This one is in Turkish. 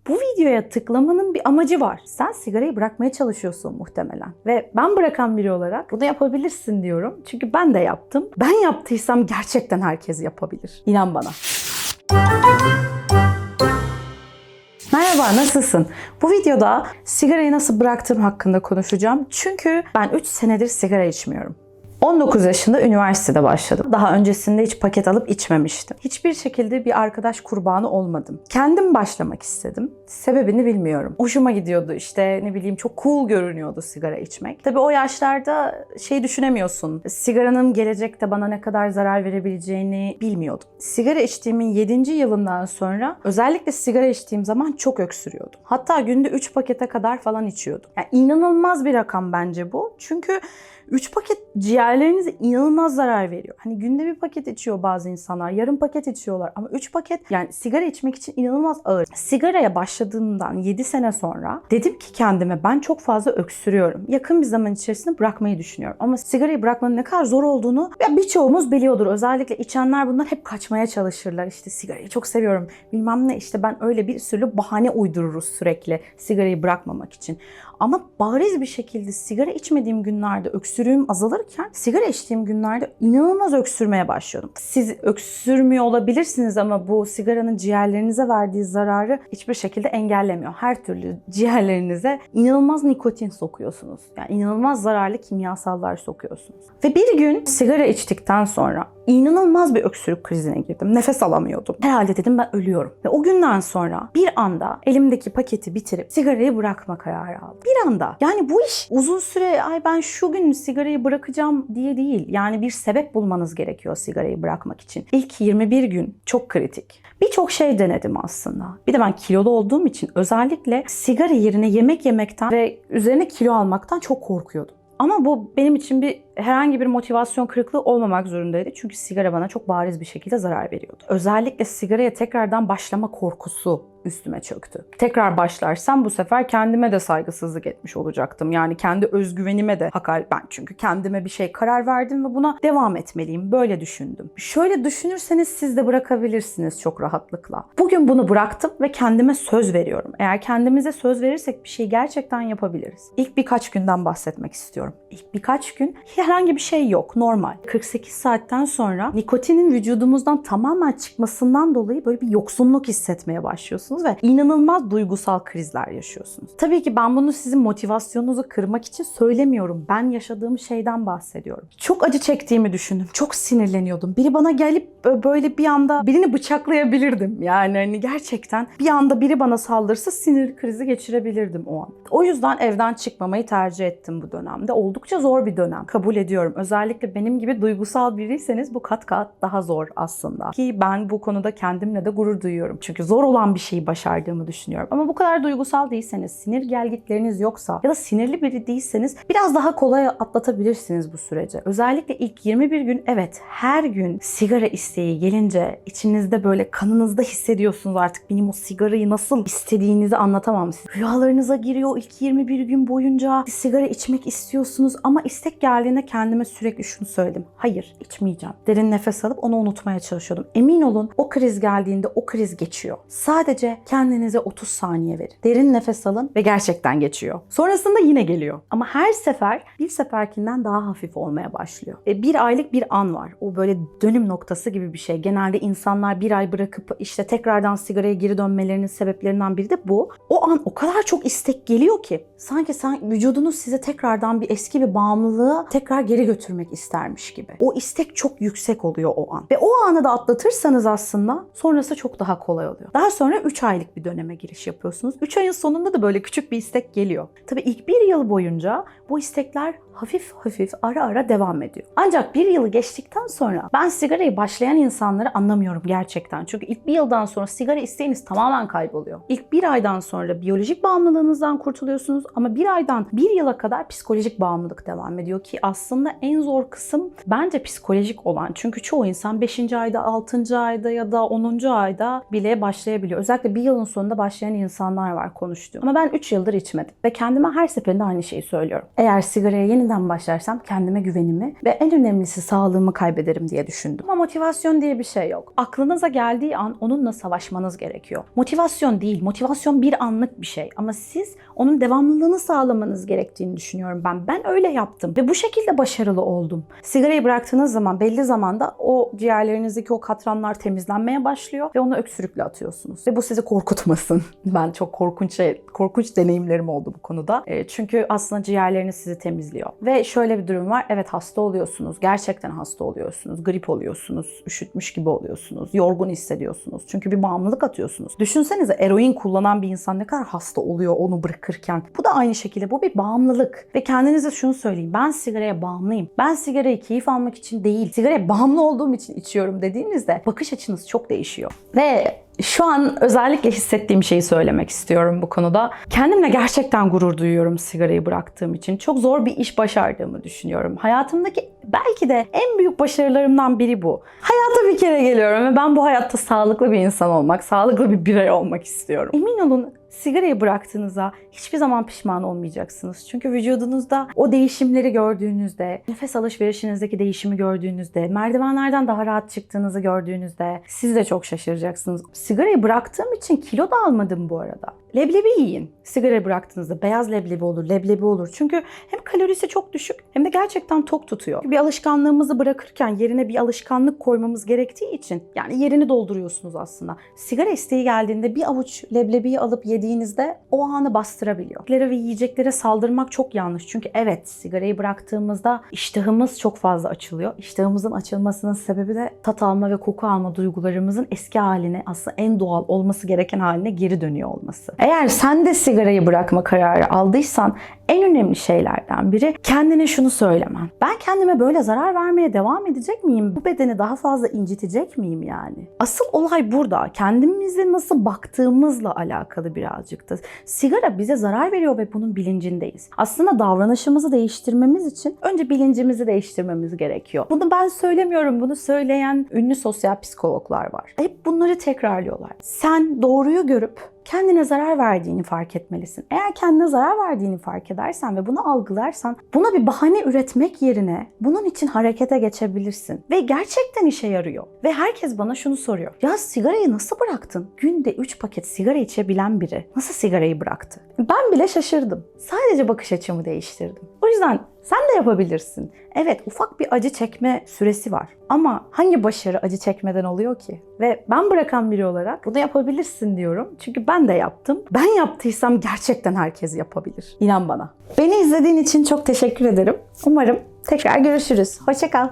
Bu videoya tıklamanın bir amacı var. Sen sigarayı bırakmaya çalışıyorsun muhtemelen. Ve ben bırakan biri olarak bunu yapabilirsin diyorum. Çünkü ben de yaptım. Ben yaptıysam gerçekten herkes yapabilir. İnan bana. Merhaba, nasılsın? Bu videoda sigarayı nasıl bıraktığım hakkında konuşacağım. Çünkü ben 3 senedir sigara içmiyorum. 19 yaşında üniversitede başladım. Daha öncesinde hiç paket alıp içmemiştim. Hiçbir şekilde bir arkadaş kurbanı olmadım. Kendim başlamak istedim. Sebebini bilmiyorum. Hoşuma gidiyordu işte, ne bileyim, çok cool görünüyordu sigara içmek. Tabii o yaşlarda düşünemiyorsun. Sigaranın gelecekte bana ne kadar zarar verebileceğini bilmiyordum. Sigara içtiğimin 7. yılından sonra özellikle sigara içtiğim zaman çok öksürüyordum. Hatta günde 3 pakete kadar falan içiyordum. Yani inanılmaz bir rakam bence bu. Çünkü 3 paket ciğerlerinize inanılmaz zarar veriyor. Hani günde bir paket içiyor bazı insanlar, yarım paket içiyorlar ama 3 paket yani sigara içmek için inanılmaz ağır. Sigaraya başladığımdan 7 sene sonra dedim ki kendime, ben çok fazla öksürüyorum. Yakın bir zaman içerisinde bırakmayı düşünüyorum. Ama sigarayı bırakmanın ne kadar zor olduğunu birçoğumuz biliyordur. Özellikle içenler bunlar hep kaçmaya çalışırlar. İşte sigarayı çok seviyorum, bilmem ne, işte ben öyle bir sürü bahane uydururuz sürekli sigarayı bırakmamak için. Ama bariz bir şekilde sigara içmediğim günlerde öksürüğüm azalırken sigara içtiğim günlerde inanılmaz öksürmeye başlıyordum. Siz öksürmüyor olabilirsiniz ama bu sigaranın ciğerlerinize verdiği zararı hiçbir şekilde engellemiyor. Her türlü ciğerlerinize inanılmaz nikotin sokuyorsunuz. Yani inanılmaz zararlı kimyasallar sokuyorsunuz. Ve bir gün sigara içtikten sonra inanılmaz bir öksürük krizine girdim. Nefes alamıyordum. Herhalde dedim ben ölüyorum. Ve o günden sonra bir anda elimdeki paketi bitirip sigarayı bırakma kararı aldım. Bir anda. Yani bu iş uzun süre ben şu gün sigarayı bırakacağım diye değil. Yani bir sebep bulmanız gerekiyor sigarayı bırakmak için. İlk 21 gün çok kritik. Birçok şey denedim aslında. Bir de ben kilolu olduğum için özellikle sigara yerine yemek yemekten ve üzerine kilo almaktan çok korkuyordum. Ama bu benim için herhangi bir motivasyon kırıklığı olmamak zorundaydı. Çünkü sigara bana çok bariz bir şekilde zarar veriyordu. Özellikle sigaraya tekrardan başlama korkusu üstüme çöktü. Tekrar başlarsam bu sefer kendime de saygısızlık etmiş olacaktım. Yani kendi özgüvenime de hakaret. Ben çünkü kendime bir şey karar verdim ve buna devam etmeliyim. Böyle düşündüm. Şöyle düşünürseniz siz de bırakabilirsiniz çok rahatlıkla. Bugün bunu bıraktım ve kendime söz veriyorum. Eğer kendimize söz verirsek bir şey gerçekten yapabiliriz. İlk birkaç günden bahsetmek istiyorum. İlk birkaç gün herhangi bir şey yok. Normal. 48 saatten sonra nikotinin vücudumuzdan tamamen çıkmasından dolayı böyle bir yoksunluk hissetmeye başlıyorsunuz ve inanılmaz duygusal krizler yaşıyorsunuz. Tabii ki ben bunu sizin motivasyonunuzu kırmak için söylemiyorum. Ben yaşadığım şeyden bahsediyorum. Çok acı çektiğimi düşündüm. Çok sinirleniyordum. Biri bana gelip böyle bir anda birini bıçaklayabilirdim. Yani hani gerçekten bir anda biri bana saldırsa sinir krizi geçirebilirdim o an. O yüzden evden çıkmamayı tercih ettim bu dönemde. Oldukça zor bir dönem. Kabul ediyorum. Özellikle benim gibi duygusal biriyseniz bu kat kat daha zor aslında. Ki ben bu konuda kendimle de gurur duyuyorum. Çünkü zor olan bir şeyi başardığımı düşünüyorum. Ama bu kadar duygusal değilseniz, sinir gelgitleriniz yoksa ya da sinirli biri değilseniz biraz daha kolay atlatabilirsiniz bu süreci. Özellikle ilk 21 gün evet, her gün sigara isteği gelince içinizde böyle kanınızda hissediyorsunuz artık benim o sigarayı nasıl istediğinizi anlatamam size. Rüyalarınıza giriyor ilk 21 gün boyunca. Siz sigara içmek istiyorsunuz ama istek geldiğinde kendime sürekli şunu söyledim. Hayır, içmeyeceğim. Derin nefes alıp onu unutmaya çalışıyordum. Emin olun o kriz geldiğinde o kriz geçiyor. Sadece kendinize 30 saniye verin. Derin nefes alın ve gerçekten geçiyor. Sonrasında yine geliyor. Ama her sefer bir seferkinden daha hafif olmaya başlıyor. Bir aylık bir an var. O böyle dönüm noktası gibi bir şey. Genelde insanlar bir ay bırakıp işte tekrardan sigaraya geri dönmelerinin sebeplerinden biri de bu. O an o kadar çok istek geliyor ki sanki vücudunuz size tekrardan eski bir bağımlılığı tekrar geri götürmek istermiş gibi. O istek çok yüksek oluyor o an. Ve o anı da atlatırsanız aslında sonrası çok daha kolay oluyor. Daha sonra 3 aylık bir döneme giriş yapıyorsunuz. 3 ayın sonunda da böyle küçük bir istek geliyor. Tabii ilk 1 yıl boyunca bu istekler hafif hafif ara ara devam ediyor. Ancak 1 yılı geçtikten sonra ben sigarayı başlayan insanları anlamıyorum gerçekten. Çünkü ilk 1 yıldan sonra sigara isteğiniz tamamen kayboluyor. İlk 1 aydan sonra biyolojik bağımlılığınızdan kurtuluyorsunuz ama 1 aydan 1 yıla kadar psikolojik bağımlılık devam ediyor ki aslında en zor kısım bence psikolojik olan. Çünkü çoğu insan 5. ayda, 6. ayda ya da 10. ayda bile başlayabiliyor. Özellikle 1 yılın sonunda başlayan insanlar var konuştuğum. Ama ben 3 yıldır içmedim ve kendime her seferinde aynı şeyi söylüyorum. Eğer sigaraya yeniden yeniden başlarsam kendime güvenimi ve en önemlisi sağlığımı kaybederim diye düşündüm. Ama motivasyon diye bir şey yok. Aklınıza geldiği an onunla savaşmanız gerekiyor. Motivasyon değil, motivasyon bir anlık bir şey. Ama siz onun devamlılığını sağlamanız gerektiğini düşünüyorum ben. Ben öyle yaptım ve bu şekilde başarılı oldum. Sigarayı bıraktığınız zaman belli zamanda o ciğerlerinizdeki o katranlar temizlenmeye başlıyor ve onu öksürükle atıyorsunuz. Ve bu sizi korkutmasın. Ben çok korkunç deneyimlerim oldu bu konuda. Çünkü aslında ciğerleriniz sizi temizliyor. Ve şöyle bir durum var. Evet, hasta oluyorsunuz. Gerçekten hasta oluyorsunuz. Grip oluyorsunuz. Üşütmüş gibi oluyorsunuz. Yorgun hissediyorsunuz. Çünkü bir bağımlılık atıyorsunuz. Düşünsenize, eroin kullanan bir insan ne kadar hasta oluyor onu bırakırken. Bu da aynı şekilde. Bu bir bağımlılık. Ve kendinize şunu söyleyin. Ben sigaraya bağımlıyım. Ben sigarayı keyif almak için değil, sigaraya bağımlı olduğum için içiyorum dediğinizde bakış açınız çok değişiyor. Ve şu an özellikle hissettiğim şeyi söylemek istiyorum bu konuda. Kendimle gerçekten gurur duyuyorum sigarayı bıraktığım için. Çok zor bir iş başardığımı düşünüyorum. Hayatımdaki belki de en büyük başarılarımdan biri bu. Hayata bir kere geliyorum ve ben bu hayatta sağlıklı bir insan olmak, sağlıklı bir birey olmak istiyorum. Emin olun, sigarayı bıraktığınızda hiçbir zaman pişman olmayacaksınız. Çünkü vücudunuzda o değişimleri gördüğünüzde, nefes alışverişinizdeki değişimi gördüğünüzde, merdivenlerden daha rahat çıktığınızı gördüğünüzde siz de çok şaşıracaksınız. Sigarayı bıraktığım için kilo da almadım bu arada. Leblebi yiyin. Sigara bıraktığınızda beyaz leblebi olur, leblebi olur. Çünkü hem kalorisi çok düşük hem de gerçekten tok tutuyor. Bir alışkanlığımızı bırakırken yerine bir alışkanlık koymamız gerektiği için, yani yerini dolduruyorsunuz aslında. Sigara isteği geldiğinde bir avuç leblebiyi alıp yediğinizde o anı bastırabiliyor. Ve yiyeceklere saldırmak çok yanlış. Çünkü evet, sigarayı bıraktığımızda iştahımız çok fazla açılıyor. İştahımızın açılmasının sebebi de tat alma ve koku alma duygularımızın eski haline, aslında en doğal olması gereken haline geri dönüyor olması. Eğer sen de sigarayı bırakma kararı aldıysan en önemli şeylerden biri kendine şunu söylemen. Ben kendime böyle zarar vermeye devam edecek miyim? Bu bedeni daha fazla incitecek miyim yani? Asıl olay burada. Kendimize nasıl baktığımızla alakalı birazcık da. Sigara bize zarar veriyor ve bunun bilincindeyiz. Aslında davranışımızı değiştirmemiz için önce bilincimizi değiştirmemiz gerekiyor. Bunu ben söylemiyorum. Bunu söyleyen ünlü sosyal psikologlar var. Hep bunları tekrarlıyorlar. Sen doğruyu görüp kendine zarar verdiğini fark etmelisin. Eğer kendine zarar verdiğini fark edersen ve bunu algılarsan, buna bir bahane üretmek yerine bunun için harekete geçebilirsin. Ve gerçekten işe yarıyor. Ve herkes bana şunu soruyor. Ya sigarayı nasıl bıraktın? Günde 3 paket sigara içebilen biri nasıl sigarayı bıraktı? Ben bile şaşırdım. Sadece bakış açımı değiştirdim. O yüzden sen de yapabilirsin. Evet, ufak bir acı çekme süresi var. Ama hangi başarı acı çekmeden oluyor ki? Ve ben bırakan biri olarak bunu yapabilirsin diyorum. Çünkü ben de yaptım. Ben yaptıysam gerçekten herkes yapabilir. İnan bana. Beni izlediğin için çok teşekkür ederim. Umarım tekrar görüşürüz. Hoşça kal.